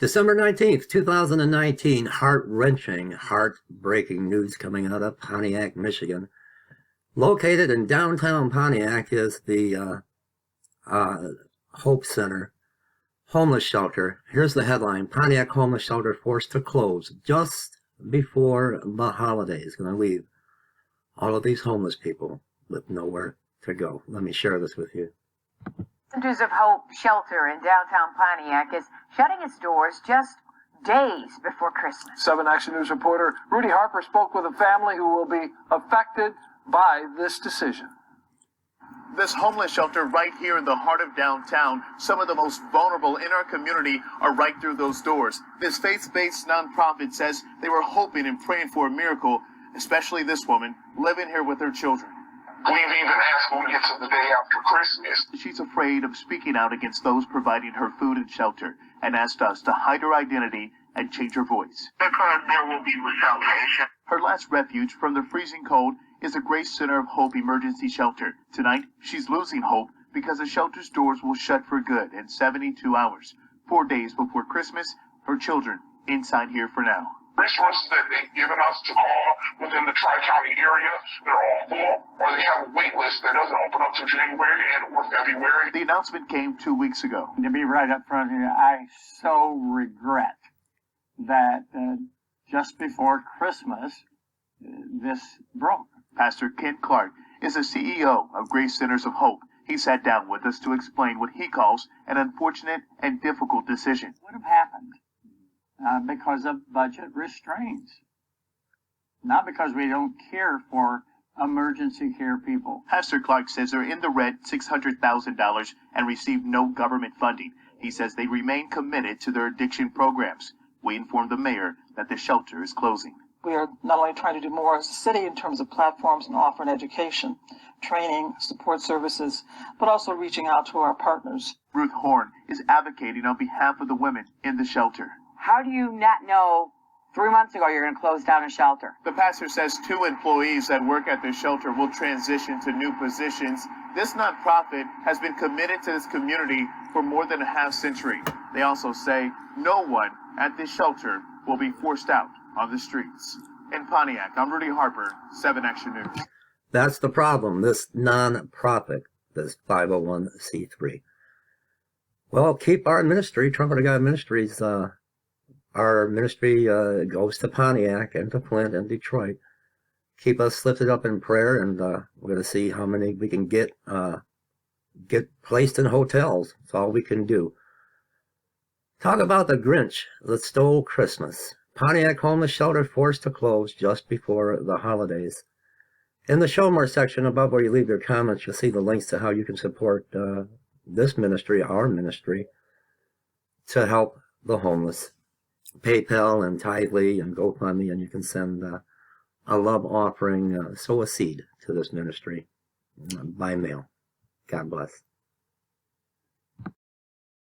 December 19th, 2019, heart-wrenching, heartbreaking news coming out of Pontiac, Michigan. Located in downtown Pontiac is the Hope Center homeless shelter. Here's the headline: Pontiac homeless shelter forced to close just before the holidays. Going to leave all of these homeless people with nowhere to go. Let me share this with you. Centers of Hope Shelter in downtown Pontiac is shutting its doors just days before Christmas. 7 Action News reporter Rudy Harper spoke with a family who will be affected by this decision. This homeless shelter right here in the heart of downtown, some of the most vulnerable in our community are right through those doors. This faith-based nonprofit says they were hoping and praying for a miracle, especially this woman living here with her children. We've even asked when we get to the day after Christmas. She's afraid of speaking out against those providing her food and shelter and asked us to hide her identity and change her voice. Because there will be retaliation. Her last refuge from the freezing cold is the Grace Center of Hope Emergency Shelter. Tonight, she's losing hope because the shelter's doors will shut for good in 72 hours. 4 days before Christmas, her children inside here for now. Resources that they've given us to call within the Tri-County area, they're all full, or they have a wait list that doesn't open up to January and or February. The announcement came 2 weeks ago. To be right up front here, I so regret that just before Christmas, this broke. Pastor Ken Clark is the CEO of Grace Centers of Hope. He sat down with us to explain what he calls an unfortunate and difficult decision. What have happened? Because of budget restraints. Not because we don't care for emergency care people. Pastor Clark says they're in the red $600,000 and receive no government funding. He says they remain committed to their addiction programs. We informed the mayor that the shelter is closing. We are not only trying to do more as a city in terms of platforms and offering education, training, support services, but also reaching out to our partners. Ruth Horn is advocating on behalf of the women in the shelter. How do you not know 3 months ago you're going to close down a shelter? The pastor says 2 employees that work at the shelter will transition to new positions. This nonprofit has been committed to this community for more than a half-century. They also say no one at this shelter will be forced out on the streets. In Pontiac, I'm Rudy Harper, 7 Action News. That's the problem, this non-profit, this 501c3. Well, keep our ministry, Trumpet of God Ministries, our ministry goes to Pontiac and to Flint and Detroit. Keep us lifted up in prayer, and we're going to see how many we can get placed in hotels. That's all we can do. Talk about the Grinch that stole Christmas. Pontiac homeless shelter forced to close just before the holidays. In the Show More section above where you leave your comments, you'll see the links to how you can support this ministry, our ministry, to help the homeless. PayPal and Tidely and GoFundMe, and you can send a love offering, sow a seed to this ministry by mail. God bless.